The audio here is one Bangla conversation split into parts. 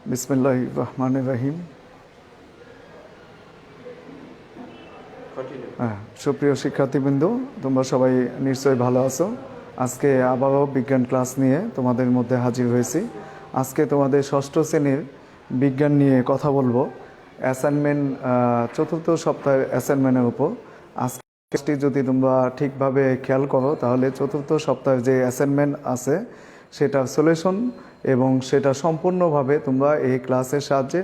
বিসমিল্লাহির রহমানির রহিম। সুপ্রিয় শিক্ষার্থীবৃন্দ, তোমরা সবাই নিশ্চয়ই ভালো আছো। আজকে আবারও বিজ্ঞান ক্লাস নিয়ে তোমাদের মধ্যে হাজির হয়েছি। আজকে তোমাদের ষষ্ঠ শ্রেণীর বিজ্ঞান নিয়ে কথা বলবো, অ্যাসাইনমেন্ট, চতুর্থ সপ্তাহের অ্যাসাইনমেন্টের উপর। আজকে যদি তোমরা ঠিকভাবে খেয়াল করো তাহলে চতুর্থ সপ্তাহের যে অ্যাসাইনমেন্ট আছে সেটার সলিউশন এবং সেটা সম্পূর্ণভাবে তোমরা এই ক্লাসের সাহায্যে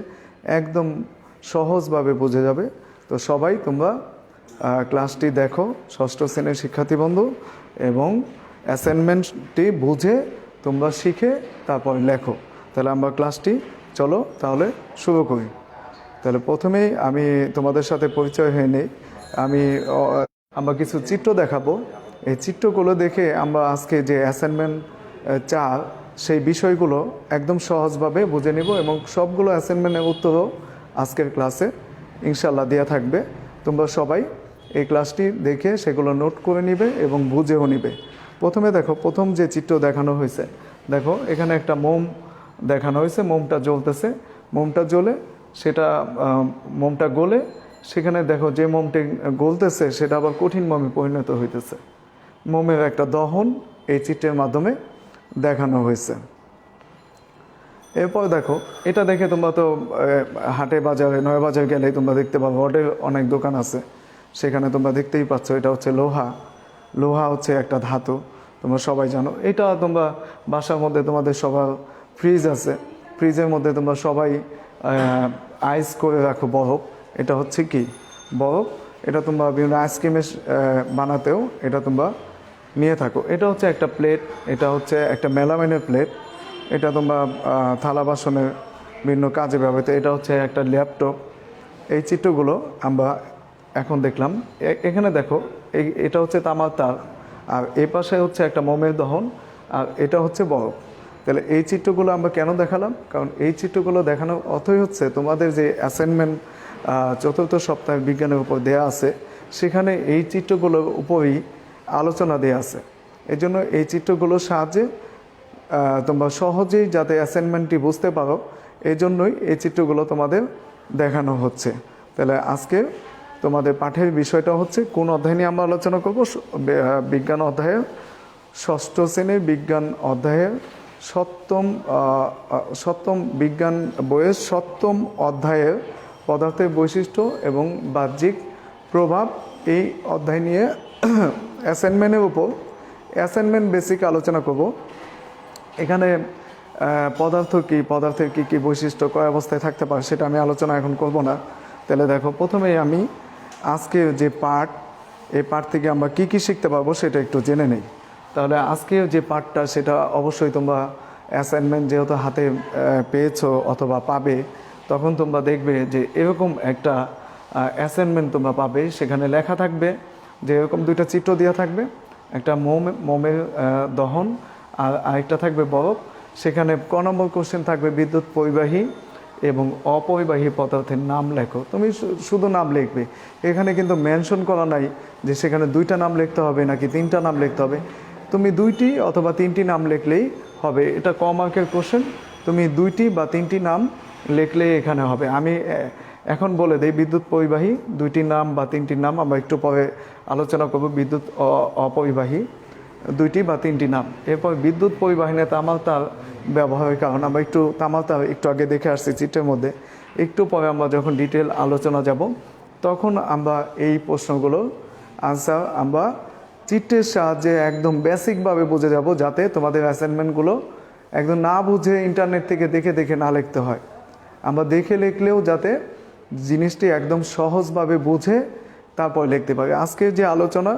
একদম সহজভাবে বুঝে যাবে। তো সবাই তোমরা ক্লাসটি দেখো, ষষ্ঠ শ্রেণীর শিক্ষার্থী বন্ধু, এবং অ্যাসাইনমেন্টটি বুঝে তোমরা শিখে তারপর লেখো। তাহলে আমরা ক্লাসটি চলো তাহলে শুরু করি। তাহলে প্রথমেই আমি তোমাদের সাথে পরিচয় হয়ে নেই। আমরা কিছু চিত্র দেখাবো। এই চিত্রগুলো দেখে আমরা আজকে যে অ্যাসাইনমেন্ট 4 সেই বিষয়গুলো একদম সহজভাবে বুঝে নিব এবং সবগুলো অ্যাসাইনমেন্টের উত্তরও আজকের ক্লাসে ইনশাল্লাহ দেওয়া থাকবে। তোমরা সবাই এই ক্লাসটি দেখে সেগুলো নোট করে নিবে এবং বুঝেও নিবে। প্রথমে দেখো, প্রথম যে চিত্র দেখানো হয়েছে, দেখো এখানে একটা মোম দেখানো হয়েছে। মোমটা জ্বলতেছে, মোমটা জ্বলে সেটা মোমটা গলে সেখানে দেখো যে মোমটি গলতেছে সেটা আবার কঠিন মোমে পরিণত হইতেছে। মোমের একটা দহন এই চিত্রের মাধ্যমে দেখানো হয়েছে। এরপর দেখো, এটা দেখে তোমরা তো হাটে বাজারে, নয়া বাজার গেলেই তোমরা দেখতে পাবো, রডের অনেক দোকান আছে, সেখানে তোমরা দেখতেই পাচ্ছ এটা হচ্ছে লোহা। লোহা হচ্ছে একটা ধাতু, তোমরা সবাই জানো। এটা তোমরা বাসার মধ্যে তোমাদের সবার ফ্রিজ আছে, ফ্রিজের মধ্যে তোমরা সবাই আইস করে রাখো বরফ। এটা হচ্ছে কি বরফ, এটা তোমরা বিভিন্ন আইসক্রিমের বানাতেও এটা তোমরা নিয়ে থাকো। এটা হচ্ছে একটা প্লেট, এটা হচ্ছে একটা মেলামাইনের প্লেট, এটা তোমরা থালা বাসনের বিভিন্ন কাজে ব্যবহৃত। এটা হচ্ছে একটা ল্যাপটপ। এই চিত্রগুলো আমরা এখন দেখলাম। এখানে দেখো, এটা হচ্ছে তামার তার, আর এই পাশে হচ্ছে একটা মোমের দহন, আর এটা হচ্ছে বরফ। তাহলে এই চিত্রগুলো আমরা কেন দেখালাম? কারণ এই চিত্রগুলো দেখানোর অর্থই হচ্ছে তোমাদের যে অ্যাসাইনমেন্ট চতুর্থ সপ্তাহের বিজ্ঞানের উপর দেয়া আছে, সেখানে এই চিত্রগুলোর উপরই আলোচনা দেয়া আছে। এই জন্য এই চিত্রগুলোর সাহায্যে তোমরা সহজেই যাতে অ্যাসাইনমেন্টটি বুঝতে পারো, এই জন্যই এই চিত্রগুলো তোমাদের দেখানো হচ্ছে। তাহলে আজকে তোমাদের পাঠের বিষয়টা হচ্ছে কোন অধ্যায় নিয়ে আমরা আলোচনা করব? বিজ্ঞান অধ্যায়ের ষষ্ঠ শ্রেণীর বিজ্ঞান অধ্যায়ের সপ্তম বিজ্ঞান বইয়ের সপ্তম অধ্যায়ের পদার্থের বৈশিষ্ট্য এবং বাহ্যিক প্রভাব, এই অধ্যায় নিয়ে অ্যাসাইনমেন্টের উপর অ্যাসাইনমেন্ট বেসিক আলোচনা করব। এখানে পদার্থ কী, পদার্থের কী কী বৈশিষ্ট্য, কয় অবস্থায় থাকতে পারে সেটা আমি আলোচনা এখন করব না। তাহলে দেখো, প্রথমেই আমি আজকের যে পাঠ, এই পাঠ থেকে আমরা কী কী শিখতে পারবো সেটা একটু জেনে নেই। তাহলে আজকের যে পাঠটা সেটা অবশ্যই তোমরা অ্যাসাইনমেন্ট যেহেতু হাতে পেয়েছো অথবা পাবে, তখন তোমরা দেখবে যে এরকম একটা অ্যাসাইনমেন্ট তোমরা পাবে। সেখানে লেখা থাকবে যে এরকম দুইটা চিত্র দেওয়া থাকবে, একটা মোমের দহন আর আরেকটা থাকবে বরফ। সেখানে ক নম্বর কোশ্চেন থাকবে বিদ্যুৎ পরিবাহী এবং অপরিবাহী পদার্থের নাম লেখো। তুমি শুধু নাম লিখবে, এখানে কিন্তু মেনশন করা নাই যে সেখানে দুইটা নাম লিখতে হবে নাকি তিনটা নাম লিখতে হবে। তুমি দুইটি অথবা তিনটি নাম লিখলেই হবে। এটা ক মার্কের কোশ্চেন, তুমি দুইটি বা তিনটি নাম লিখলেই এখানে হবে। আমি এখন বলে দিই, বিদ্যুৎ পরিবাহী দুইটি নাম বা তিনটি নাম, আমরা একটু পরে আলোচনা করব বিদ্যুৎ অপরিবাহী দুইটি বা তিনটি নাম। এরপর বিদ্যুৎ পরিবাহী তামার তার ব্যবহারের কারণ আমরা একটু তামার তার একটু আগে দেখে আসছি চিত্রের মধ্যে। একটু পরে আমরা যখন ডিটেল আলোচনা যাব, তখন আমরা এই প্রশ্নগুলো আনসার আমরা চিত্রের সাহায্যে একদম বেসিকভাবে বুঝে যাব, যাতে তোমাদের অ্যাসাইনমেন্টগুলো একদম না বুঝে ইন্টারনেট থেকে দেখে দেখে না লিখতে হয়। আমরা দেখে লিখলেও যাতে জিনিসটি একদম সহজভাবে বুঝে তারপর লিখতে পারি। আজকের যে আলোচনা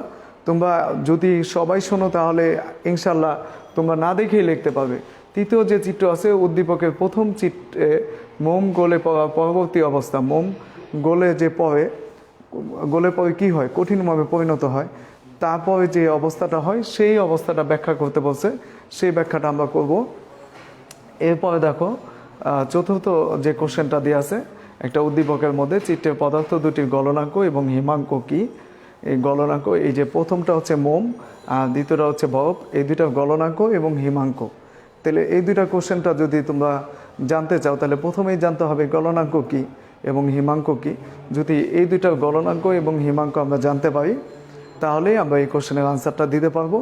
তোমরা যদি সবাই শোনো তাহলে ইনশাল্লাহ তোমরা না দেখেই লিখতে পারবে। তৃতীয় যে চিত্র আছে, উদ্দীপকের প্রথম চিত্রে মোম গলে পড়ার পরবর্তী অবস্থা। মোম গলে যে গলে পরে কী হয়, কঠিন মোমে পরিণত হয়, তারপরে যে অবস্থাটা হয় সেই অবস্থাটা ব্যাখ্যা করতে বলছে, সেই ব্যাখ্যাটা আমরা করব। এরপরে দেখো, চতুর্থ যে কোশ্চেনটা দেওয়া আছে, একটা উদ্দীপকের মধ্যে চিত্রের পদার্থ দুটির গলনাঙ্ক এবং হিমাঙ্ক কী। এই গলনাঙ্ক, এই যে প্রথমটা হচ্ছে মোম আর দ্বিতীয়টা হচ্ছে বরফ, এই দুইটা গলনাঙ্ক এবং হিমাঙ্ক। তাহলে এই দুইটা কোশ্চেনটা যদি তোমরা জানতে চাও তাহলে প্রথমেই জানতে হবে গলনাঙ্ক কী এবং হিমাঙ্ক কী। যদি এই দুইটা গলনাঙ্ক এবং হিমাঙ্ক আমরা জানতে পারি তাহলেই আমরা এই কোশ্চেনের আনসারটা দিতে পারবো।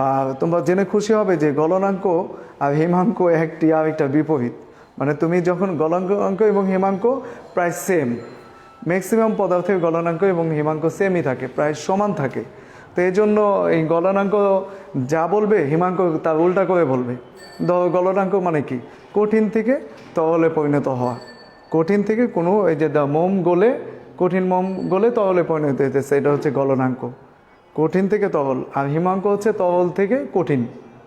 আর তোমরা জেনে খুশি হবে যে গলনাঙ্ক আর হিমাঙ্ক একটি আর একটা বিপরীত। মানে তুমি যখন গলনাঙ্ক এবং হিমাঙ্ক প্রায় সেম, ম্যাক্সিমাম পদার্থের গলনাঙ্ক এবং হিমাঙ্ক সেমই থাকে, প্রায় সমান থাকে। তো এই জন্য এই গলনাঙ্ক যা বলবে হিমাঙ্ক তার উল্টা করে বলবে। গলনাঙ্ক মানে কি? কঠিন থেকে তরলে পরিণত হওয়া। কঠিন থেকে কোনো এই যে মোম গলে, কঠিন মোম গলে তরলে পরিণত হইতেছে, এটা হচ্ছে গলনাঙ্ক। কঠিন থেকে তরল। আর হিমাঙ্ক হচ্ছে তরল থেকে কঠিন,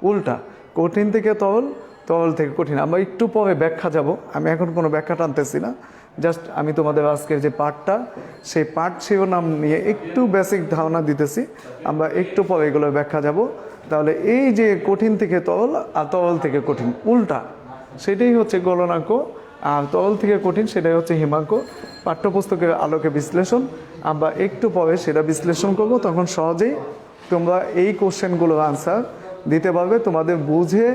উল্টা। কঠিন থেকে তরল, তরল থেকে কঠিন। আমরা একটু পরে ব্যাখ্যা যাব, আমি এখন কোনো ব্যাখ্যা টানতেছি না, জাস্ট আমি তোমাদের আজকের যে পাঠটা সেই পাঠ শিরোনাম নিয়ে একটু বেসিক ধারণা দিতেছি, আমরা একটু পরে এগুলোর ব্যাখ্যা যাব। তাহলে এই যে কঠিন থেকে তরল আর তরল থেকে কঠিন উল্টা, সেটাই হচ্ছে গলনাঙ্ক। আর তরল থেকে কঠিন সেটাই হচ্ছে হিমাঙ্ক। পাঠ্যপুস্তকের আলোকে বিশ্লেষণ আমরা একটু পরে সেটা বিশ্লেষণ করব, তখন সহজেই তোমরা এই কোশ্চেনগুলোর আনসার দিতে পারবে। তোমাদের বুঝে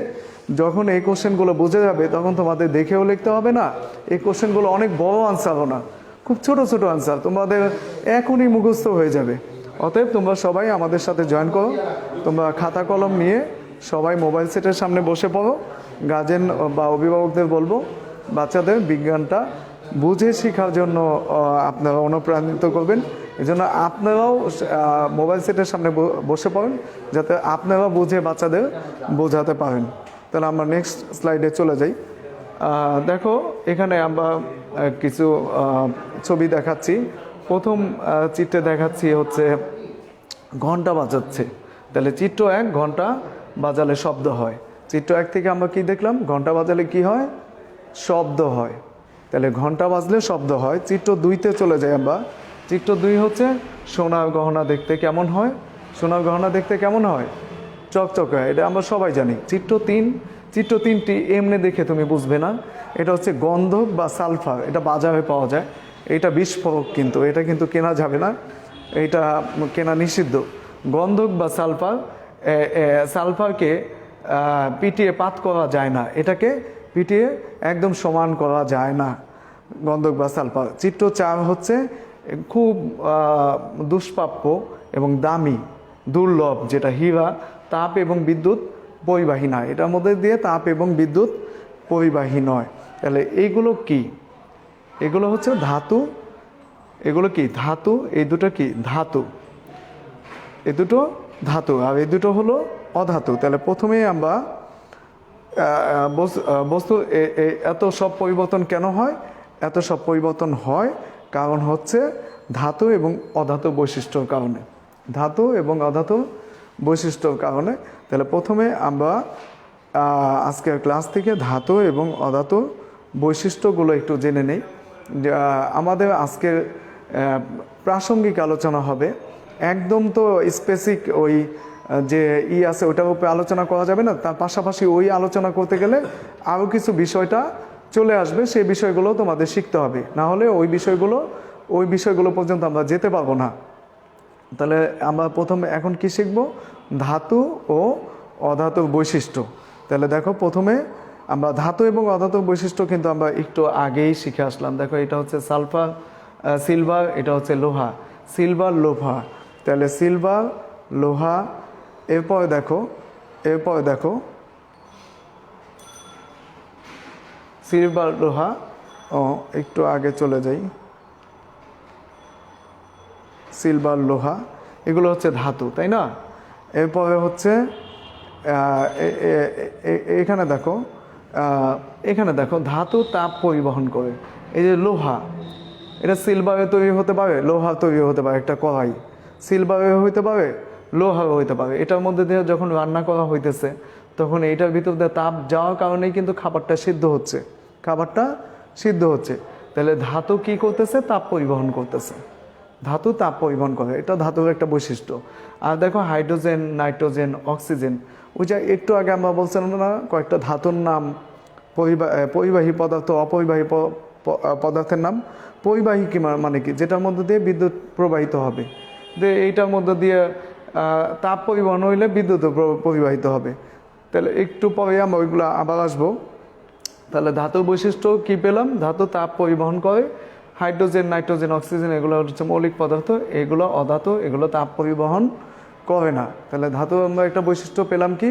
যখন এই কোশ্চেনগুলো বুঝে যাবে তখন তোমাদের দেখেও লিখতে হবে না। এই কোশ্চেনগুলো অনেক বড় আনসারও না, খুব ছোট ছোট আনসার, তোমাদের এখনই মুখস্থ হয়ে যাবে। অতএব তোমরা সবাই আমাদের সাথে জয়েন করো। তোমরা খাতা কলম নিয়ে সবাই মোবাইল সেটের সামনে বসে পড়ো। গার্জেন বা অভিভাবকদের বলবো বাচ্চাদের বিজ্ঞানটা বুঝে শেখার জন্য আপনারা অনুপ্রাণিত করবেন। এই জন্য আপনারাও মোবাইল সেটের সামনে বসে পড়েন, যাতে আপনারা বুঝে বাচ্চাদের বোঝাতে পারেন। তাহলে আমরা নেক্সট স্লাইডে চলে যাই। দেখো এখানে আমরা কিছু ছবি দেখাচ্ছি। প্রথম চিত্রে দেখাচ্ছি হচ্ছে ঘন্টা বাজাচ্ছে। তাহলে চিত্র 1, ঘন্টা বাজালে শব্দ হয়। চিত্র 1 থেকে আমরা কি দেখলাম? ঘন্টা বাজালে কি হয়? শব্দ হয়। তাহলে ঘন্টা বাজলে শব্দ হয়। চিত্র 2তে চলে যাই আমরা। চিত্র 2 হচ্ছে সোনার গহনা দেখতে কেমন হয়? সোনার গহনা দেখতে কেমন হয়? চকচকে হয়, এটা আমরা সবাই জানি। চিত্র 3টি এমনি দেখে তুমি বুঝবে না, এটা হচ্ছে গন্ধক বা সালফার, এটা বাজারে পাওয়া যায়। এটা বিস্ফোরক, কিন্তু এটা কিন্তু কেনা যাবে না, এটা কেনা নিষিদ্ধ। গন্ধক বা সালফার, সালফারকে পিটিয়ে পাত করা যায় না, এটাকে পিটিয়ে একদম সমান করা যায় না, গন্ধক বা সালফার। চিত্র 4 হচ্ছে খুব দুষ্প্রাপ্য এবং দামি, দুর্লভ, যেটা হীরা, তাপ এবং বিদ্যুৎ পরিবাহী নয়, এটার মধ্যে দিয়ে তাপ এবং বিদ্যুৎ পরিবাহী নয়। তাহলে এইগুলো কি? এগুলো হচ্ছে ধাতু। এগুলো কি? ধাতু। এই দুটো কি? ধাতু। এই দুটো ধাতু, আর এই দুটো হলো অধাতু। তাহলে প্রথমেই আমরা বস্তু এত সব পরিবর্তন কেন হয়? এত সব পরিবর্তন হয় কারণ হচ্ছে ধাতু এবং অধাতু বৈশিষ্ট্যর কারণে। ধাতু এবং অধাতু বৈশিষ্ট্যর কারণে। তাহলে প্রথমে আমরা আজকের ক্লাস থেকে ধাতু এবং অধাতু বৈশিষ্ট্যগুলো একটু জেনে নেই। আমাদের আজকের প্রাসঙ্গিক আলোচনা হবে, একদম তো স্পেসিফিক ওই যে আছে ওটার উপরে আলোচনা করা যাবে না, তার পাশাপাশি ওই আলোচনা করতে গেলে আরও কিছু বিষয়টা চলে আসবে, সেই বিষয়গুলো তোমাদের শিখতে হবে, না হলে ওই বিষয়গুলো পর্যন্ত আমরা যেতে পারবো না। তাহলে আমরা প্রথমে এখন কি শিখব? ধাতু ও অধাতুর বৈশিষ্ট্য। তাহলে দেখো প্রথমে আমরা ধাতু এবং অধাতুর বৈশিষ্ট্য কিন্তু আমরা একটু আগেই শিখে আসলাম। দেখো এটা হচ্ছে সিলভার, এটা হচ্ছে লোহা, সিলভার লোহা। তাহলে সিলভার লোহা, এরপরে দেখো সিলভার লোহা, একটু আগে চলে যাই, সিলভার লোহা, এগুলো হচ্ছে ধাতু, তাই না? এরপরে হচ্ছে এখানে দেখো ধাতু তাপ পরিবহন করে। এই যে লোহা, এটা সিলভারে তৈরি হতে পারে, লোহা তৈরি হতে পারে। একটা কড়াই সিলভারে হইতে পারে, লোহারও হইতে পারে। এটার মধ্যে দিয়ে যখন রান্না করা হইতেছে তখন এইটার ভিতর দিয়ে তাপ যাওয়ার কারণেই কিন্তু খাবারটা সিদ্ধ হচ্ছে। তাহলে ধাতু কি করতেছে? তাপ পরিবহন করতেছে। ধাতু তাপ পরিবহন করে, এটা ধাতুর একটা বৈশিষ্ট্য। আর দেখো হাইড্রোজেন, নাইট্রোজেন, অক্সিজেন, ওই যে একটু আগে আমরা বলছিলাম না কয়েকটা ধাতুর নাম, পরিবাহী পদার্থ, অপরিবাহী পদার্থের নাম। পরিবাহী কি মানে কি? যেটার মধ্যে দিয়ে বিদ্যুৎ প্রবাহিত হবে, যে এইটার মধ্যে দিয়ে তাপ পরিবহন হইলে বিদ্যুৎ পরিবাহিত হবে। তাহলে একটু পরে আমরা ওইগুলো আবার আসবো। তাহলে ধাতুর বৈশিষ্ট্য কি পেলাম? ধাতু তাপ পরিবহন করে, হাইড্রোজেন, নাইট্রোজেন, অক্সিজেন এগুলো হচ্ছে মৌলিক পদার্থ, এগুলো অধাতু, এগুলো তাপ পরিবহন করে না। তাহলে ধাতু আমরা একটা বৈশিষ্ট্য পেলাম কি?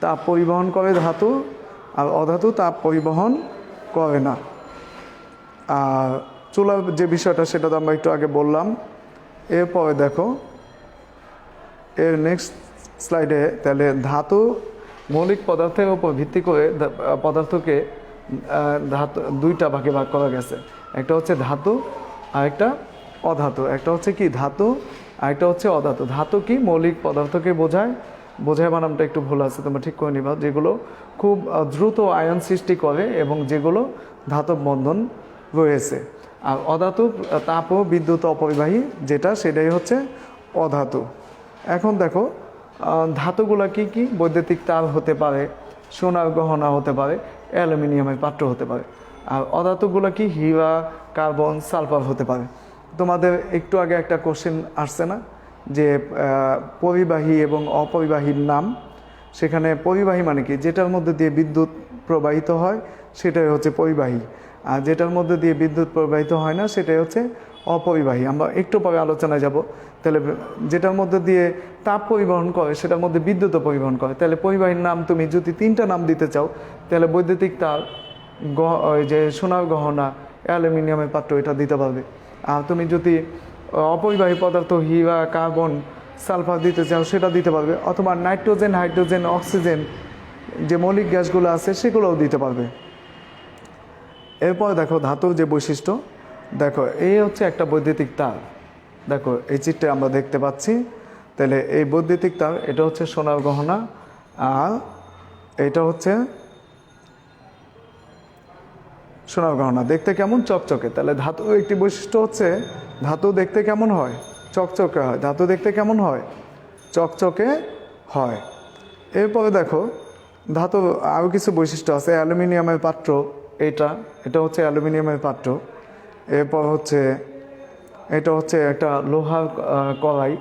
তাপ পরিবহন করে ধাতু, আর অধাতু তাপ পরিবহন করে না। আর চুলার যে বিষয়টা সেটা তো আমরা একটু আগে বললাম। এরপরে দেখো এর নেক্সট স্লাইডে, তাহলে ধাতু মৌলিক পদার্থের উপর ভিত্তি করে পদার্থকে ধাতু দুইটা ভাগে ভাগ করা গেছে। একটা হচ্ছে ধাতু আর একটা অধাতু। একটা হচ্ছে কি ধাতু আর একটা হচ্ছে অধাতু। ধাতু কি? মৌলিক পদার্থকে বোঝায় বানামটা একটু ভুল আছে, তোমরা ঠিক করে নিবা। যেগুলো খুব দ্রুত আয়ন সৃষ্টি করে এবং যেগুলো ধাতব বন্ধন রয়েছে। আর অধাতু তাপ ও বিদ্যুৎ অপরিবাহী যেটা, সেটাই হচ্ছে অধাতু। এখন দেখো ধাতুগুলা কি কি? বৈদ্যুতিক তার হতে পারে, সোনার গহনা হতে পারে, অ্যালুমিনিয়ামের পাত্র হতে পারে। আর অধাতুগুলো কি? হীরা, কার্বন, সালফার হতে পারে। তোমাদের একটু আগে একটা কোশ্চেন আসছে না যে পরিবাহী এবং অপরিবাহীর নাম? সেখানে পরিবাহী মানে কি? যেটার মধ্যে দিয়ে বিদ্যুৎ প্রবাহিত হয় সেটাই হচ্ছে পরিবাহী, আর যেটার মধ্যে দিয়ে বিদ্যুৎ প্রবাহিত হয় না সেটাই হচ্ছে অপরিবাহী। আমরা একটু পরে আলোচনায় যাব। তাহলে যেটার মধ্যে দিয়ে তাপ পরিবহন করে সেটার মধ্যে বিদ্যুৎও পরিবহন করে। তাহলে পরিবাহীর নাম তুমি যদি 3টা নাম দিতে চাও, তাহলে বৈদ্যুতিক তার, ওই যে সোনার গহনা, অ্যালুমিনিয়ামের পাত্র, এটা দিতে পারবে। আর তুমি যদি অপরিবাহী পদার্থ হীরা, কার্বন, সালফার দিতে চাও সেটা দিতে পারবে, অথবা নাইট্রোজেন, হাইড্রোজেন, অক্সিজেন যে মৌলিক গ্যাসগুলো আছে সেগুলোও দিতে পারবে। এরপর দেখো ধাতুর যে বৈশিষ্ট্য, দেখো এই হচ্ছে একটা বৈদ্যুতিক তার। দেখো এই চিত্রে আমরা দেখতে পাচ্ছি। তাহলে এই বৈদ্যুতিক তার, এটা হচ্ছে সোনার গহনা, আর এটা হচ্ছে সোনার গহনা। দেখতে কেমন? চকচকে। তাহলে ধাতুর একটি বৈশিষ্ট্য হচ্ছে ধাতু দেখতে কেমন হয়? চকচকে হয়। ধাতু দেখতে কেমন হয়? চকচকে হয়। এরপরে দেখো ধাতু আরও কিছু বৈশিষ্ট্য আছে। অ্যালুমিনিয়ামের পাত্র, এটা হচ্ছে অ্যালুমিনিয়ামের পাত্র। এরপর হচ্ছে এটা হচ্ছে একটা লোহার কড়াই।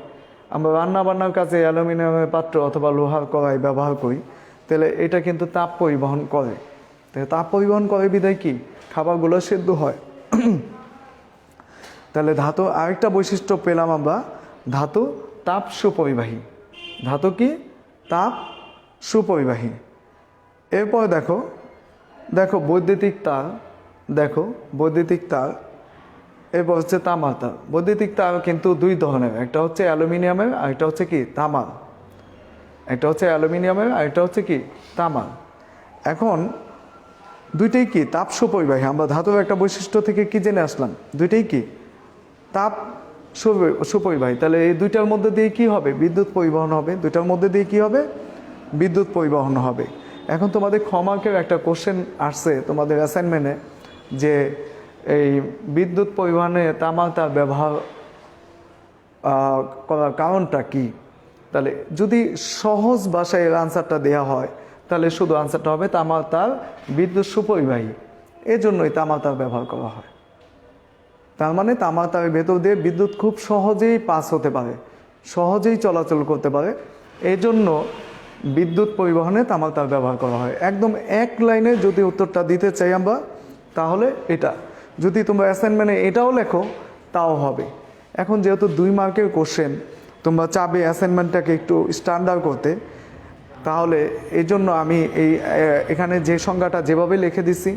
আমরা রান্না বান্নার কাজে অ্যালুমিনিয়ামের পাত্র অথবা লোহার কড়াই ব্যবহার করি। তাহলে এটা কিন্তু তাপ পরিবহন করে। তাহলে তাপ পরিবহন করে বিধায় কি? খাবারগুলো সেদ্ধ হয়। তাহলে ধাতু আরেকটা বৈশিষ্ট্য পেলাম আমরা, ধাতু তাপ সুপরিবাহী। ধাতু কি? তাপ সুপরিবাহী। এরপর দেখো বৈদ্যুতিক তার, দেখো বৈদ্যুতিক তার। এরপর হচ্ছে তামার তার। বৈদ্যুতিক তার কিন্তু দুই ধরনের, একটা হচ্ছে অ্যালুমিনিয়ামের আর একটা হচ্ছে কি? তামার। একটা হচ্ছে অ্যালুমিনিয়ামের আর একটা হচ্ছে কি? তামার। এখন দুইটাই কি? তাপ সুপরিবাহী। আমরা ধাতুর একটা বৈশিষ্ট্য থেকে কি জেনে আসলাম? দুইটাই কি? তাপ সুপরিবাহী। তাহলে এই দুইটার মধ্যে দিয়ে কি হবে? বিদ্যুৎ পরিবহন হবে। দুইটার মধ্যে দিয়ে কি হবে? বিদ্যুৎ পরিবহন হবে। এখন তোমাদের ক্ষমাকের একটা কোশ্চেন আসছে তোমাদের অ্যাসাইনমেন্টে, যে এই বিদ্যুৎ পরিবহনে তামার তার ব্যবহার করার কারণটা কি? তাহলে যদি সহজ ভাষায় এর আনসারটা দেওয়া হয়, তাহলে শুধু আনসারটা হবে তামার তার বিদ্যুৎ সুপরিবাহী, এজন্যই তামার তার ব্যবহার করা হয়। তার মানে তামার তারের ভেতর দিয়ে বিদ্যুৎ খুব সহজেই পাস হতে পারে, সহজেই চলাচল করতে পারে, এই জন্য বিদ্যুৎ পরিবহনে তামার তার ব্যবহার করা হয়। একদম এক লাইনে যদি উত্তরটা দিতে চাই আমরা, তাহলে এটা। যদি তোমরা অ্যাসাইনমেন্টে এটাও লেখো তাও হবে। এখন যেহেতু 2 মার্কের কোশ্চেন, তোমরা চাবে অ্যাসাইনমেন্টটাকে একটু স্ট্যান্ডার্ড করতে, তাহলে এই জন্য আমি এখানে যে সংজ্ঞাটা যেভাবে লিখে দিছি,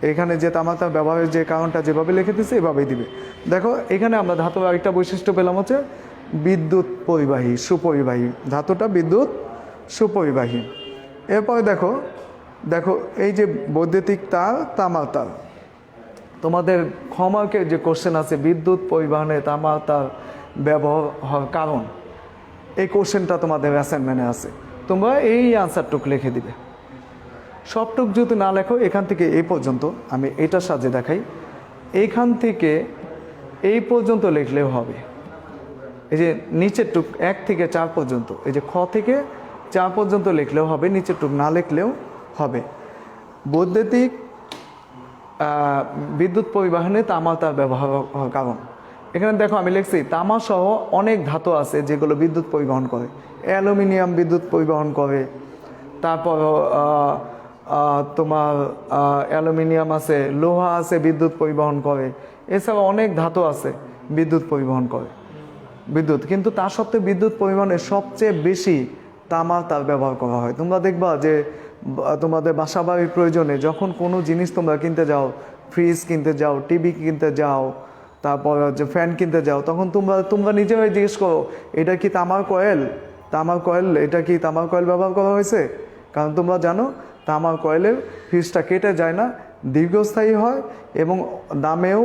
এখানে যে তামার তার ব্যবহারের যে কারণটা যেভাবে লিখে দিছি এভাবেই দিবে। দেখো এখানে আমরা ধাতুর আরেকটা বৈশিষ্ট্য পেলাম হচ্ছে বিদ্যুৎ পরিবাহী, সুপরিবাহী। ধাতুটা বিদ্যুৎ সুপরিবাহী। এরপরে দেখো এই যে বৈদ্যুতিক তার, তামার তার, তোমাদের ক্ষমাকে যে কোশ্চেন আছে বিদ্যুৎ পরিবহনে তামার তার ব্যবহার হওয়ার কারণ, এই কোশ্চেনটা তোমাদের অ্যাসাইনমেন্টে আছে। তোমরা এই আনসারটুক লিখে দিবে। সবটুক যদি না লেখো, এখান থেকে এই পর্যন্ত, আমি এটা সাজে দেখাই, এইখান থেকে এই পর্যন্ত লিখলেও হবে। এই যে নিচের টুক 1 থেকে 4 পর্যন্ত, এই যে খ থেকে 4 পর্যন্ত লিখলেও হবে, নিচের টুক না লিখলেও হবে। বৈদ্যুতিক বিদ্যুৎ পরিবহনে তামা তার ব্যবহার হওয়ার কারণ, এখানে দেখো আমি লিখছি তামা সহ অনেক ধাতু আছে যেগুলো বিদ্যুৎ পরিবহন করে। অ্যালুমিনিয়াম বিদ্যুৎ পরিবহন করে, তারপর তোমার অ্যালুমিনিয়াম আছে, লোহা আছে বিদ্যুৎ পরিবহন করে, এছাড়া অনেক ধাতু আছে বিদ্যুৎ পরিবহন করে বিদ্যুৎ, কিন্তু তা সত্ত্বেও বিদ্যুৎ পরিবহনে সবচেয়ে বেশি তামার তার ব্যবহার করা হয়। তোমরা দেখবা যে তোমাদের বাসা বাড়ির প্রয়োজনে যখন কোনো জিনিস তোমরা কিনতে যাও, ফ্রিজ কিনতে যাও, টিভি কিনতে যাও, তারপর যে ফ্যান কিনতে যাও, তখন তোমরা নিজেরাই জিজ্ঞেস করো এটা কি তামার কয়েল, এটা কি তামার কয়েল ব্যবহার করা হয়েছে? কারণ তোমরা জানো তামার কয়েলের ফিউজটা কেটে যায় না, দীর্ঘস্থায়ী হয় এবং দামেও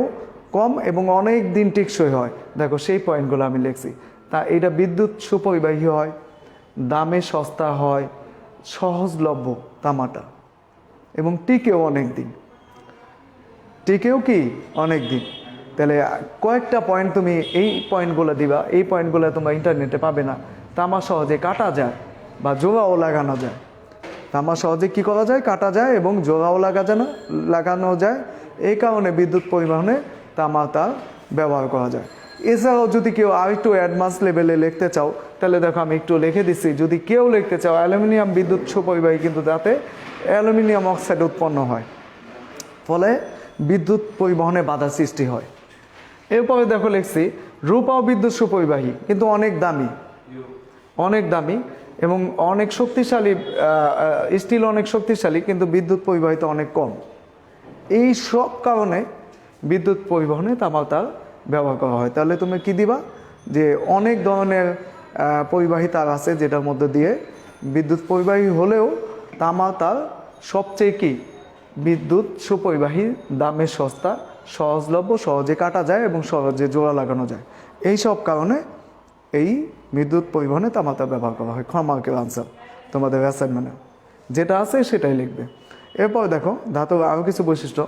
কম এবং অনেক দিন টেকসই হয়। দেখো সেই পয়েন্টগুলো আমি লিখছি। তা এটা বিদ্যুৎ সুপরিবাহী হয়, দামে সস্তা হয়, সহজলভ্য তামাটা, এবং টিকেও অনেক দিন, অনেক দিন। তাহলে কয়েকটা পয়েন্ট তুমি এই পয়েন্টগুলো দিবা, এই পয়েন্টগুলো তোমরা ইন্টারনেটে পাবে না। তামা সহজে কাটা যায় বা জোড়াও লাগানো যায়। তামা সহজে কি করা যায়? কাটা যায় এবং জোড়াও লাগানো যায়। এই কারণে বিদ্যুৎ পরিবহনে তামা তার ব্যবহার করা যায়। এছাড়াও যদি কেউ আরেকটু অ্যাডভান্স লেভেলে লিখতে চাও, তাহলে দেখো আমি একটু লিখে দিচ্ছি। যদি কেউ লিখতে চাও অ্যালুমিনিয়াম বিদ্যুৎ সুপরিবাহী, কিন্তু তাতে অ্যালুমিনিয়াম অক্সাইড উৎপন্ন হয়, ফলে বিদ্যুৎ পরিবহনে বাধা সৃষ্টি হয়। এরপরে দেখো লিখছি রূপাও বিদ্যুৎ সুপরিবাহী, কিন্তু অনেক দামি এবং অনেক শক্তিশালী, স্টিল অনেক শক্তিশালী, কিন্তু বিদ্যুৎ পরিবাহিত অনেক কম। এই সব কারণে বিদ্যুৎ পরিবহনে তামা তার ব্যবহার করা হয়। তাহলে তুমি কি দিবা? যে অনেক ধরনের পরিবাহী তার আছে যেটার মধ্যে দিয়ে বিদ্যুৎ পরিবাহী হলেও তামা তার সবচেয়ে কি বিদ্যুৎ সুপরিবাহী, দামে সস্তা, সহজলভ্য, সহজে কাটা যায় এবং সহজে জোড়া লাগানো যায়। এই সব কারণে এই বিদ্যুৎ পরিবহনে তামা তার ব্যবহার করা হয়। মার্কের আনসার তোমাদের অ্যাসাইনমেন্টে যেটা আছে সেটাই লিখবে। এরপর দেখো ধাতুর আরও কিছু বৈশিষ্ট্য।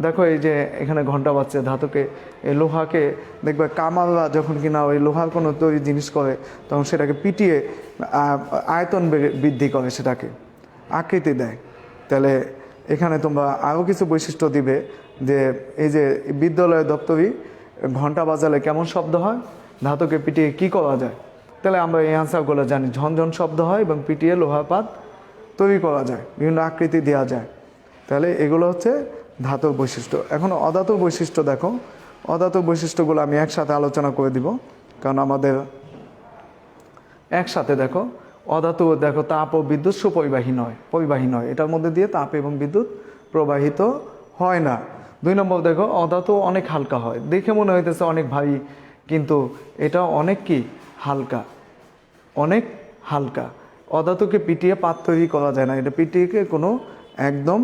দেখো এই যে এখানে ঘন্টা বাজছে, ধাতুকে, এই লোহাকে দেখবে কামাররা যখন কিনা ওই লোহার কোনো তৈরি জিনিস করে, তখন সেটাকে পিটিয়ে আয়তন বৃদ্ধি করে, সেটাকে আকৃতি দেয়। তাহলে এখানে তোমরা আরও কিছু বৈশিষ্ট্য দিবে যে এই যে বিদ্যালয়ের দপ্তরি ঘন্টা বাজালে কেমন শব্দ হয়, ধাতুকে পিটিয়ে কি করা যায়। তাহলে আমরা এই আনসারগুলো জানি, ঝনঝন শব্দ হয় এবং পিটিয়ে লোহার পাত তৈরি করা যায়, বিভিন্ন আকৃতি দেওয়া যায়। তাহলে এগুলো হচ্ছে ধাতুর বৈশিষ্ট্য। এখন অধাতুর বৈশিষ্ট্য দেখো, অধাতুর বৈশিষ্ট্যগুলো আমি একসাথে আলোচনা করে দিব, কারণ আমাদের একসাথে দেখো অধাতু দেখো তাপ ও বিদ্যুৎ সুপরিবাহী নয়, এটার মধ্যে দিয়ে তাপ এবং বিদ্যুৎ প্রবাহিত হয় না। 2 নম্বর দেখো অধাতু অনেক হালকা হয়, দেখে মনে হইতেছে অনেক ভারী, কিন্তু এটা অনেক কি অনেক হালকা। অধাতুকে পিটিয়ে পাত তৈরি করা যায় না, এটা পিটিয়ে কোনো একদম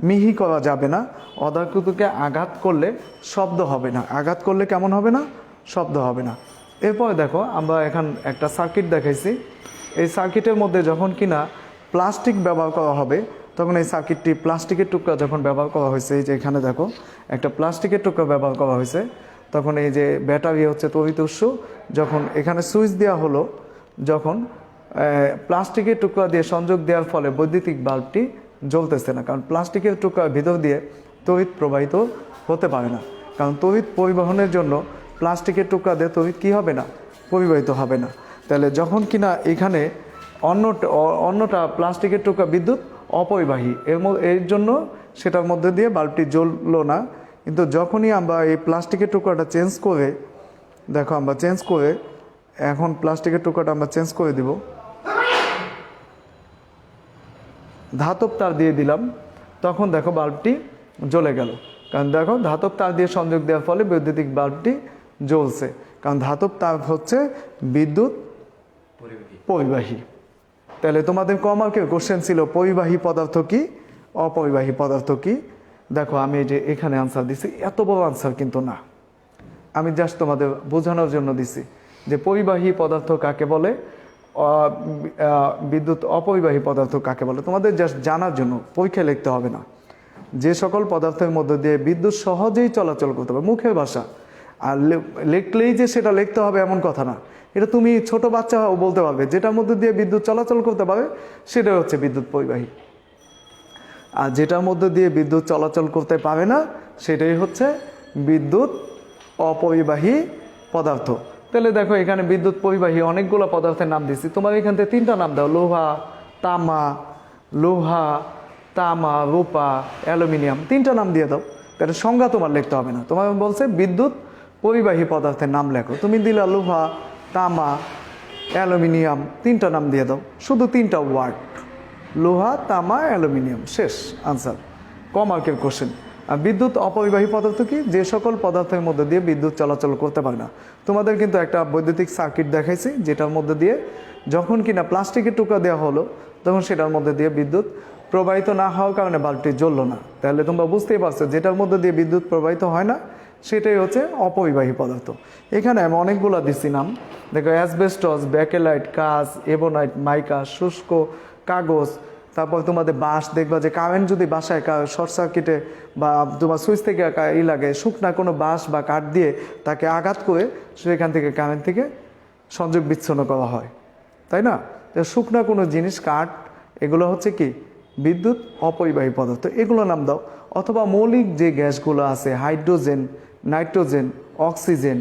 মিহি করা যাবে না। অধাতুকে আঘাত করলে শব্দ হবে না, আঘাত করলে কেমন হবে না? শব্দ হবে না। এরপর দেখো আমরা এখন একটা সার্কিট দেখাইছি। এই সার্কিটের মধ্যে যখন কিনা প্লাস্টিক ব্যবহার করা হবে, তখন এই সার্কিটটি প্লাস্টিকের টুকরা যখন ব্যবহার করা হয়েছে, এই যে এখানে দেখো একটা প্লাস্টিকের টুকরা ব্যবহার করা হয়েছে, তখন এই যে ব্যাটারি হচ্ছে তড়িৎ উৎস, যখন এখানে সুইচ দেওয়া হলো, যখন প্লাস্টিকের টুকরা দিয়ে সংযোগ দেওয়ার ফলে বৈদ্যুতিক বাল্বটি জ্বলতেছে না, কারণ প্লাস্টিকের টুকরার ভিতর দিয়ে তড়িৎ প্রবাহিত হতে পারে না। কারণ তড়িৎ পরিবহনের জন্য প্লাস্টিকের টুকরা দিয়ে তড়িৎ কী হবে না? পরিবাহিত হবে না। তাহলে যখন কিনা এখানে অন্যটা প্লাস্টিকের টুকরা বিদ্যুৎ অপরিবাহী, এর জন্য সেটার মধ্যে দিয়ে বাল্বটি জ্বললো না। কিন্তু যখনই আমরা এই প্লাস্টিকের টুকরাটা চেঞ্জ করে, দেখো আমরা চেঞ্জ করে, এখন প্লাস্টিকের টুকরাটা আমরা চেঞ্জ করে দিব, ধাতব তার দিয়ে দিলাম, তখন দেখো বাল্বটি জ্বলে গেল। কারণ দেখো ধাতব তার দিয়ে সংযোগ দেওয়ার ফলে বৈদ্যুতিক বাল্বটি জ্বলছে, কারণ ধাতব তার হচ্ছে বিদ্যুৎ পরিবাহী। তাহলে তোমাদের কমার্কের কোশ্চেন ছিল পরিবাহী পদার্থ কি, অপরিবাহী পদার্থ কি। দেখো আমি এই যে এখানে আনসার দিছি, এত বড় আনসার কিন্তু না, আমি জাস্ট তোমাদের বোঝানোর জন্য দিছি যে পরিবাহী পদার্থ কাকে বলে, বিদ্যুৎ অপরিবাহী পদার্থ কাকে বলে, তোমাদের জাস্ট জানার জন্য, পরীক্ষায় লিখতে হবে না। যে সকল পদার্থের মধ্যে দিয়ে বিদ্যুৎ সহজেই চলাচল করতে পারে, মুখের ভাষা, আর লিখলেই যে সেটা লিখতে হবে এমন কথা না। এটা তুমি ছোট বাচ্চাও বলতে পারবে, যেটার মধ্যে দিয়ে বিদ্যুৎ চলাচল করতে পারে সেটাই হচ্ছে বিদ্যুৎ পরিবাহী। আর যেটার মধ্যে দিয়ে বিদ্যুৎ চলাচল করতে পারে না সেটাই হচ্ছে বিদ্যুৎ অপরিবাহী পদার্থ। তাহলে দেখো এখানে বিদ্যুৎ পরিবাহী অনেকগুলো পদার্থের নাম দিচ্ছি, তোমার এখান থেকে 3টা নাম দাও, লোহা, তামা, লোহা, তামা, রূপা, অ্যালুমিনিয়াম, 3টা নাম দিয়ে দাও। তাহলে সংজ্ঞা তোমার লিখতে হবে না, তোমার বলছে বিদ্যুৎ পরিবাহী পদার্থের নাম লেখো, তুমি দিলা লোহা, তামা, অ্যালুমিনিয়াম, 3টা নাম দিয়ে দাও, শুধু 3টা ওয়ার্ড, লোহা, তামা, অ্যালুমিনিয়াম, শেষ আনসার। কমার্কের কোশ্চেন। আর বিদ্যুৎ অপরিবাহী পদার্থ কি? যে সকল পদার্থের মধ্যে দিয়ে বিদ্যুৎ চলাচল করতে পারে না। তোমাদের কিন্তু একটা বৈদ্যুতিক সার্কিট দেখাইছি, যেটার মধ্যে দিয়ে যখন কিনা প্লাস্টিকের টুকরা দেওয়া হলো, তখন সেটার মধ্যে দিয়ে বিদ্যুৎ প্রবাহিত না হওয়ার কারণে বাল্বটি জ্বললো না। তাহলে তোমরা বুঝতেই পারছো, যেটার মধ্যে দিয়ে বিদ্যুৎ প্রবাহিত হয় না সেটাই হচ্ছে অপরিবাহী পদার্থ। এখানে আমি অনেকগুলো দিচ্ছি নাম, দেখো অ্যাসবেস্টস, ব্যাকেলাইট, কাঁচ, এবোনাইট, মাইকা, শুষ্ক কাগজ, তারপর তোমাদের বাঁশ, দেখবা যে কারেন্ট যদি বাসায় শর্ট সার্কিটে বা তোমার সুইচ থেকে লাগে, শুকনা কোনো বাঁশ বা কাঠ দিয়ে তাকে আঘাত করে সেখান থেকে কারেন্ট থেকে সংযোগ বিচ্ছিন্ন করা হয়, তাই না? তো শুকনা কোনো জিনিস, কাঠ, এগুলো হচ্ছে কি বিদ্যুৎ অপরিবাহী পদার্থ, এগুলো নাম দাও। অথবা মৌলিক যে গ্যাসগুলো আছে, হাইড্রোজেন, নাইট্রোজেন, অক্সিজেন,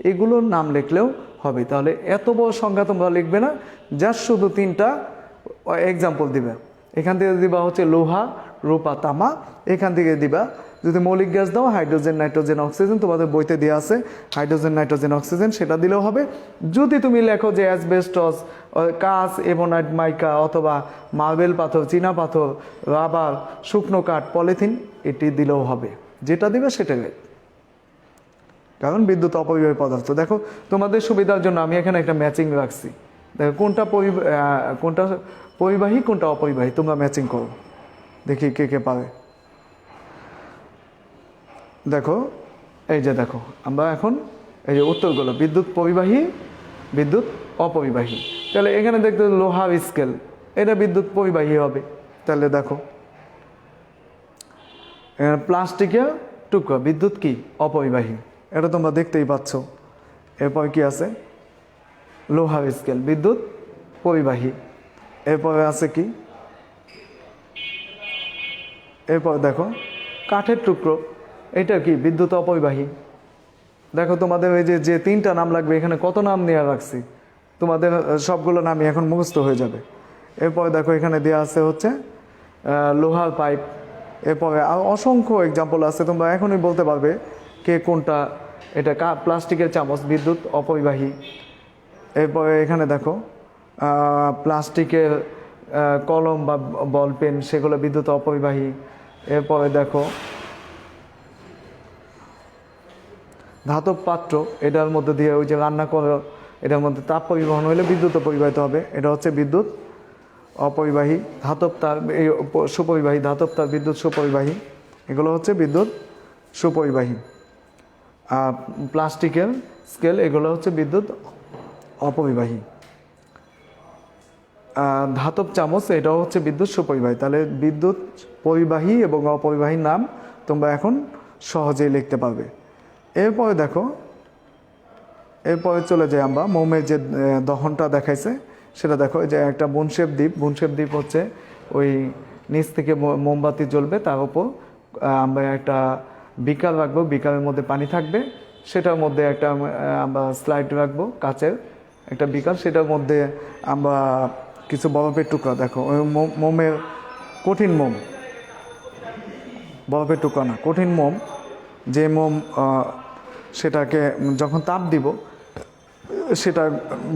এগুলোর নাম লিখলেও হবে। তাহলে এত বড় সংখ্যা তোমরা লিখবে না, জাস্ট শুধু 3টা এক্সাম্পল দিবে। এখান থেকে দিবা হচ্ছে লোহা, রূপা, তামা, এখান থেকে দিবা যদি মৌলিক গ্যাস দাও হাইড্রোজেন, নাইট্রোজেন, অক্সিজেন, তোমাদের বইতে দেওয়া আছে হাইড্রোজেন, নাইট্রোজেন, অক্সিজেন, সেটা দিলেও হবে। যদি তুমি লেখো যে অ্যাসবেস্টস, কাঁচ, এবোনাইট, মাইকা, অথবা মার্বেল পাথর, চীনা পাথর, রাবার, শুকনো কাঠ, পলিথিন, এটি দিলেও হবে, যেটা দিবে সেটাই। কারণ বিদ্যুৎ অপরিবাহী পদার্থ। দেখো তোমাদের সুবিধার জন্য আমি এখানে একটা ম্যাচিং রাখছি, দেখো কোনটা পরিবাহী কোনটা অপরিবাহী, তোমরা ম্যাচিং করো, দেখি কে কে পারে। দেখো এই যে দেখো আমরা এখন এই যে উত্তরগুলো, বিদ্যুৎ পরিবাহী, বিদ্যুৎ অপরিবাহী। তাহলে এখানে দেখতে লোহার স্কেল, এটা বিদ্যুৎ পরিবাহী হবে। তাহলে দেখো এখানে প্লাস্টিকের টুকরো, বিদ্যুৎ কি অপরিবাহী, এটা তোমরা দেখতেই পাচ্ছ। এরপর কি আছে? লোহার স্কেল, বিদ্যুৎ পরিবাহী। এরপরে আছে কি? এরপর দেখো কাঠের টুকরো, এটা কি বিদ্যুৎ অপরিবাহী। দেখো তোমাদের ওই যে 3টা নাম লাগবে, এখানে কত নাম নেওয়া রাখছি, তোমাদের সবগুলো নামই এখন মুখস্থ হয়ে যাবে। এরপরে দেখো এখানে দেওয়া আছে হচ্ছে লোহার পাইপ। এরপরে অসংখ্য এক্সাম্পল আছে, তোমরা এখনই বলতে পারবে কে কোনটা। এটা প্লাস্টিকের চামচ, বিদ্যুৎ অপরিবাহী। এরপরে এখানে দেখো প্লাস্টিকের কলম বা বল পেন, সেগুলো বিদ্যুৎ অপরিবাহী। এরপরে দেখো ধাতব পাত্র, এটার মধ্যে দিয়ে ওই যে রান্না করো, এটার মধ্যে তাপ পরিবহন হলে বিদ্যুৎ পরিবাহিত হবে, এটা হচ্ছে বিদ্যুৎ অপরিবাহী। ধাতব তার এই সুপরিবাহী, ধাতব তার বিদ্যুৎ সুপরিবাহী, এগুলো হচ্ছে বিদ্যুৎ সুপরিবাহী। আর প্লাস্টিকের স্কেল, এগুলো হচ্ছে বিদ্যুৎ অপরিবাহী। ধাতব চামচ, এটাও হচ্ছে বিদ্যুৎ সুপরিবাহী। তাহলে বিদ্যুৎ পরিবাহী এবং অপরিবাহীর নাম তোমরা এখন সহজেই লিখতে পারবে। এরপরে দেখো, এরপরে চলে যাই আমরা মোমের যে দহনটা দেখাইছে সেটা দেখো। যে একটা বুনশেপ দ্বীপ, বুনশেপ দ্বীপ হচ্ছে ওই নিচ থেকে মোমবাতি জ্বলবে, তার উপর আমরা একটা বিকার রাখবো, বিকারের মধ্যে পানি থাকবে, সেটার মধ্যে একটা আমরা স্লাইড রাখবো, কাচের একটা বিকার, সেটার মধ্যে আমরা কিছু বরফের টুকরা, দেখো ওই মোমের কঠিন মোম, বরফের টুকরা না, কঠিন মোম, যে মোম সেটাকে যখন তাপ দিব সেটা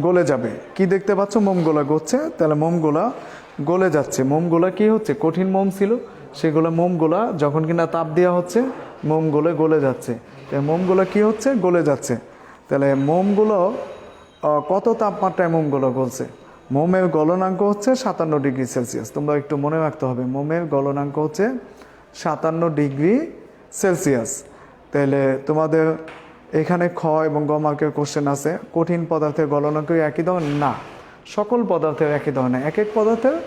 গলে যাবে। কি দেখতে পাচ্ছ? মোমগুলা গলছে, তাহলে মোমগুলা গলে যাচ্ছে। মোমগুলা কি হচ্ছে? কঠিন মোম ছিল, সেগুলো মোমগুলা যখন কিনা তাপ দেওয়া হচ্ছে মোমগুলো গলে যাচ্ছে। মোমগুলো কি হচ্ছে? গলে যাচ্ছে। তাহলে মোমগুলো কত তাপমাত্রায় মোমগুলো গলছে? মোমের গলনাঙ্ক হচ্ছে 57 ডিগ্রি সেলসিয়াস। তোমরা একটু মনে রাখতে হবে, মোমের গলনাঙ্ক হচ্ছে 57 ডিগ্রি সেলসিয়াস। তাহলে তোমাদের এখানে খ এবং গ মার্কের কোশ্চেন আছে, কঠিন পদার্থের গলনাঙ্ক একই ধরনের না, সকল পদার্থের একই ধরনের, এক এক পদার্থের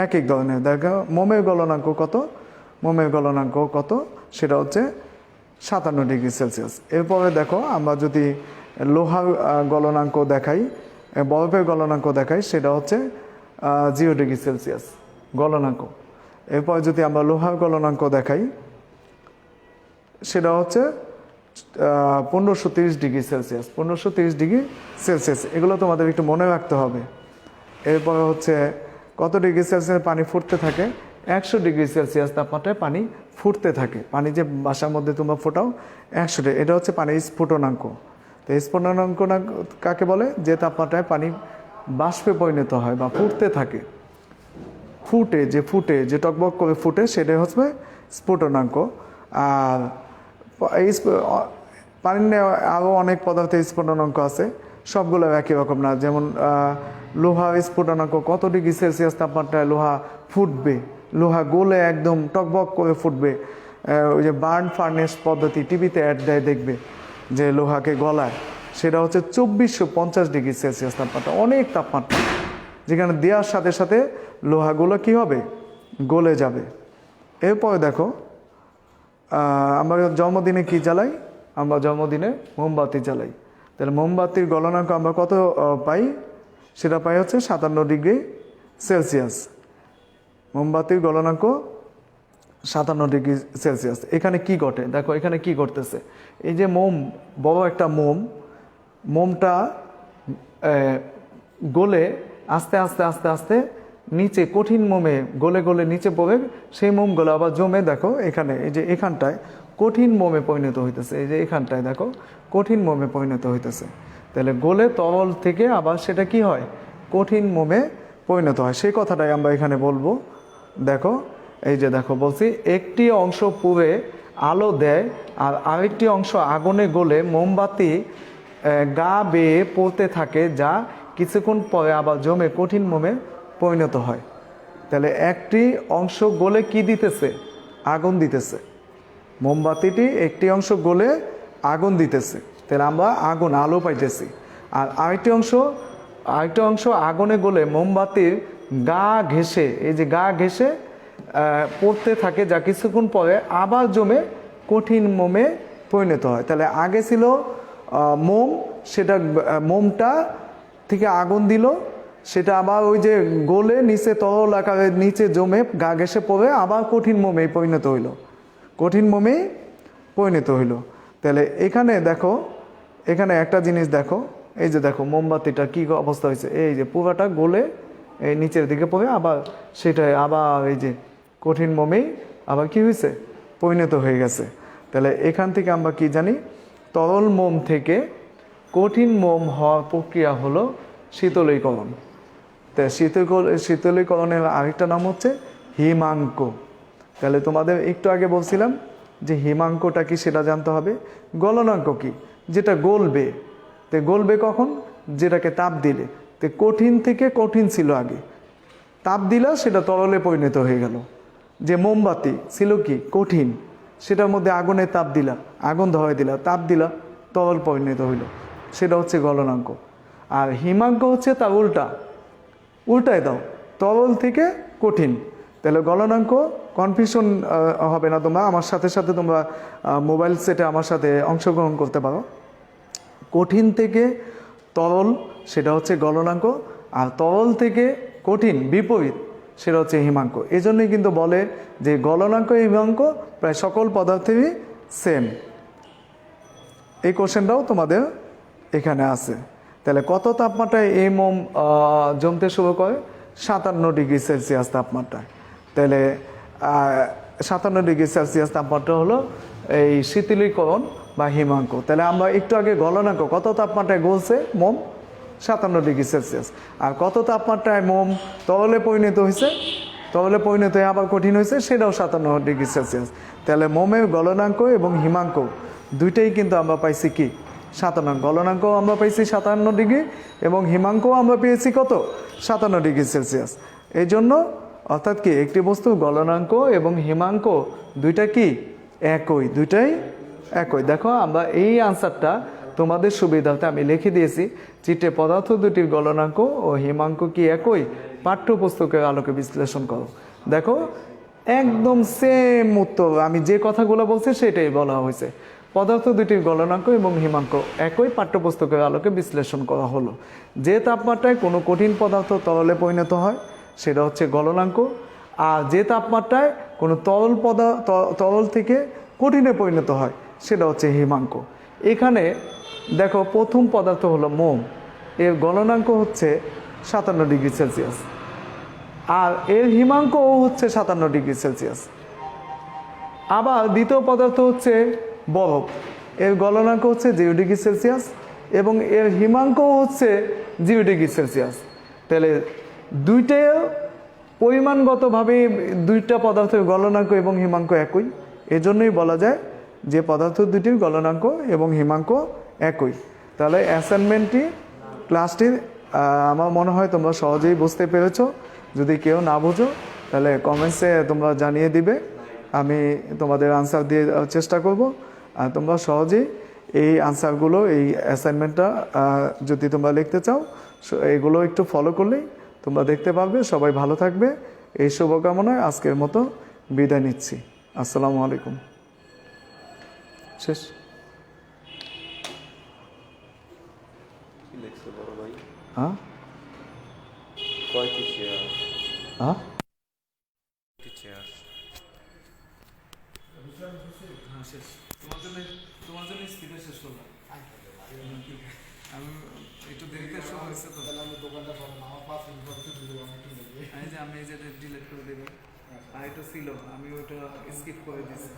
এক এক ধরনের। দেখো মোমের গলনাঙ্ক কত? মোমের গলনাঙ্ক কত? সেটা হচ্ছে 57 ডিগ্রি সেলসিয়াস। এরপরে দেখো আমরা যদি লোহার গলনাঙ্ক দেখাই, বরফের গলনাঙ্ক দেখাই, সেটা হচ্ছে 0 ডিগ্রি সেলসিয়াস গলনাঙ্ক। এরপরে যদি আমরা লোহার গলনাঙ্ক দেখাই, সেটা হচ্ছে 1530 ডিগ্রি সেলসিয়াস, 1530 ডিগ্রি সেলসিয়াস। এগুলো তোমাদের একটু মনে রাখতে হবে। এরপরে হচ্ছে কত ডিগ্রি সেলসিয়াস পানি ফুটতে থাকে? 100 ডিগ্রি সেলসিয়াস তাপমাত্রায় পানি ফুটতে থাকে। পানি যে বাসার মধ্যে তোমরা ফোটাও 100 ডিগ্রি, এটা হচ্ছে পানির স্ফুটনাঙ্ক। তো স্ফুটনাঙ্ক কাকে বলে? যে তাপমাত্রায় পানি বাষ্পে পরিণত হয় বা ফুটতে থাকে, ফুটে যে টকবক করে ফুটে, সেটাই হচ্ছে স্ফুটনাঙ্ক। আর এই পানির আরও অনেক পদার্থের স্ফুটনাঙ্ক আছে, সবগুলো একই রকম না। যেমন লোহার স্ফুটনাঙ্ক, কত ডিগ্রি সেলসিয়াস তাপমাত্রায় লোহা ফুটবে, লোহা গলে একদম টকবক করে ফুটবে। ওই যে বার্ন ফার্নেস পদ্ধতি টিভিতে অ্যাড দেয়, দেখবে যে লোহাকে গলায়, সেটা হচ্ছে 2450 ডিগ্রি সেলসিয়াস তাপমাত্রা, অনেক তাপমাত্রা, যেখানে দেওয়ার সাথে সাথে লোহাগুলো কী হবে? গলে যাবে। এরপরে দেখো, আমরা জন্মদিনে কি জ্বালাই? আমরা জন্মদিনে মোমবাতি জ্বালাই। তাহলে মোমবাতির গলনাঙ্ক আমরা কত পাই? সেটা পাই হচ্ছে 57 ডিগ্রি সেলসিয়াস। মোমবাতির গলনাঙ্ক 57 ডিগ্রি সেলসিয়াস। এখানে কি ঘটে দেখো, এখানে কি ঘটতেছে? এই যে বড় একটা মোমটা গলে আস্তে আস্তে আস্তে আস্তে নিচে, কঠিন মোমে গলে গলে নিচে পড়ে, সেই মোমগুলো আবার জমে, দেখো এখানে, এই যে এখানটায় কঠিন মোমে পরিণত হইতেছে। এই যে এখানটায় দেখো কঠিন মোমে পরিণত হইতেছে। তাহলে গলে তরল থেকে আবার সেটা কি হয়? কঠিন মোমে পরিণত হয়। সেই কথাটাই আমরা এখানে বলবো। দেখো, এই যে দেখো বলছি, একটি অংশ পুড়ে আলো দেয় আর আরেকটি অংশ আগুনে গলে মোমবাতি গা বেয়ে পড়তে থাকে, যা কিছুক্ষণ পরে আবার জমে কঠিন মোমে পরিণত হয়। তাহলে একটি অংশ গলে কি দিতেছে? আগুন দিতেছে। মোমবাতিটি একটি অংশ গলে আগুন দিতেছে, তাহলে আমরা আলো পাইতেছি। আর আরেকটি অংশ আগুনে গলে মোমবাতির গা ঘেঁষে, এই যে গা ঘেঁষে পড়তে থাকে, যা কিছুক্ষণ পরে আবার জমে কঠিন মোমে পরিণত হয়। তাহলে আগে ছিল মোম, সেটা মোমটা থেকে আগুন দিল, সেটা আবার ওই যে গলে নিচে তরল আকারে নিচে জমে গা ঘেঁষে পড়ে আবার কঠিন মোমে পরিণত হইল। তাহলে এখানে দেখো, এখানে একটা জিনিস দেখো, এই যে দেখো মোমবাতিটা কি অবস্থা হয়েছে, এই যে পুরাটা গলে এই নিচের দিকে পড়ে আবার সেটাই আবার এই যে কঠিন মোমেই আবার কি হয়েছে? পরিণত হয়ে গেছে। তাহলে এখান থেকে আমরা কি জানি? তরল মোম থেকে কঠিন মোম হওয়ার প্রক্রিয়া হলো শীতলীকরণ। তাই শীতলীকরণের আরেকটা নাম হচ্ছে হিমাঙ্ক। তাহলে তোমাদের একটু আগে বলছিলাম যে হিমাঙ্কটা কি সেটা জানতে হবে। গলনাঙ্ক কি? যেটা গলবে। তো গলবে কখন? যেটাকে তাপ দিলে। তো কঠিন থেকে কঠিন ছিল আগে, তাপ দিলা সেটা তরলে পরিণত হয়ে গেল। যে মোমবাতি ছিল কি কঠিন, সেটার মধ্যে আগুনে তাপ দিলা, আগুন ধরাই দিলা, তাপ দিলা, তরল পরিণত হইল, সেটা হচ্ছে গলনাঙ্ক। আর হিমাঙ্ক হচ্ছে তার উল্টায় দাও, তরল থেকে কঠিন। তাহলে গলনাঙ্ক কনফিউশন হবে না। তোমরা আমার সাথে সাথে তোমরা মোবাইল সেটে আমার সাথে অংশগ্রহণ করতে পারো। কঠিন থেকে তরল সেটা হচ্ছে গলনাঙ্ক, আর তরল থেকে কঠিন বিপরীত সেটা হচ্ছে হিমাঙ্ক। এই জন্যই কিন্তু বলে যে গলনাঙ্ক হিমাঙ্ক প্রায় সকল পদার্থেরই সেম। এই কোশ্চেনটাও তোমাদের এখানে আছে। তাহলে কত তাপমাত্রায় এই মোম জমতে শুরু করে? 57 ডিগ্রি সেলসিয়াস তাপমাত্রায়। তাহলে 57 ডিগ্রি সেলসিয়াস তাপমাত্রা হলো এই শীতলীকরণ বা হিমাঙ্ক। তাহলে আমরা একটু আগে গলনাঙ্ক কত তাপমাত্রায় গলছে মোম? 57 ডিগ্রি সেলসিয়াস। আর কত তাপমাত্রায় মোম তরলে পরিণত হয়েছে? তরলে পরিণত হয়ে আবার কঠিন হয়েছে, সেটাও 57 ডিগ্রি সেলসিয়াস। তাহলে মোমের গলনাঙ্ক এবং হিমাঙ্ক দুইটাই কিন্তু আমরা পাইছি কি? 57। গলনাঙ্ক আমরা পাইছি 57 ডিগ্রি এবং হিমাঙ্কও আমরা পেয়েছি কত? 57 ডিগ্রি সেলসিয়াস। এই জন্য অর্থাৎ কি একটি বস্তু গলনাঙ্ক এবং হিমাঙ্ক দুইটা কি একই, দুইটাই একই। দেখো আমরা এই আনসারটা তোমাদের সুবিধার্থে আমি লিখে দিয়েছি। চিত্রে পদার্থ দুটির গলনাঙ্ক ও হিমাঙ্ক কি একই? পাঠ্যপুস্তকের আলোকে বিশ্লেষণ করো। দেখো একদম সেম উত্তর, আমি যে কথাগুলো বলছি সেটাই বলা হয়েছে। পদার্থ দুটির গলনাঙ্ক এবং হিমাঙ্ক একই, পাঠ্যপুস্তকের আলোকে বিশ্লেষণ করা হলো। যে তাপমাত্রায় কোনো কঠিন পদার্থ তরলে পরিণত হয় সেটা হচ্ছে গলনাঙ্ক, আর যে তাপমাত্রায় কোনো তরল থেকে কঠিনে পরিণত হয় সেটা হচ্ছে হিমাঙ্ক। এখানে দেখো প্রথম পদার্থ হলো মোম, এর গলনাঙ্ক হচ্ছে 57 ডিগ্রি সেলসিয়াস। আর এর হিমাঙ্কও হচ্ছে 57°C। আবার দ্বিতীয় পদার্থ হচ্ছে বরফ, এর গলনাঙ্ক হচ্ছে 0°C এবং এর হিমাঙ্কও হচ্ছে 0°C। তাহলে দুইটা পরিমাণগতভাবে দুইটা পদার্থের গলনাঙ্ক এবং হিমাঙ্ক একই, এজন্যই বলা যায় যে পদার্থ দুটির গলনাঙ্ক এবং হিমাঙ্ক একই। তাহলে অ্যাসাইনমেন্টটি ক্লাসটি আমার মনে হয় তোমরা সহজেই বুঝতে পেরেছো। যদি কেউ না বুঝো তাহলে কমেন্টসে তোমরা জানিয়ে দিবে, আমি তোমাদের আনসার দিয়ে দেওয়ার চেষ্টা করব। আর তোমরা সহজেই এই আনসারগুলো, এই অ্যাসাইনমেন্টটা যদি তোমরা লিখতে চাও এগুলো একটু ফলো করলেই তোমরা দেখতে পারবে। সবাই ভালো থাকবে, এই শুভকামনায় আজকের মতো বিদায় নিচ্ছি। আসসালামু আলাইকুম। শেষ। হ্যাঁ হ্যাঁ তোমার জন্য স্পিডে শেষ করলাম। আমি একটু দেরিতে শুরু হয়েছে তো, আমি দোকানটা আমার 5 মিনিট আমি এই যে ডিলিট করে দেবো। আর এটা ছিল, আমি ওটা স্কিপ করে দিয়েছি।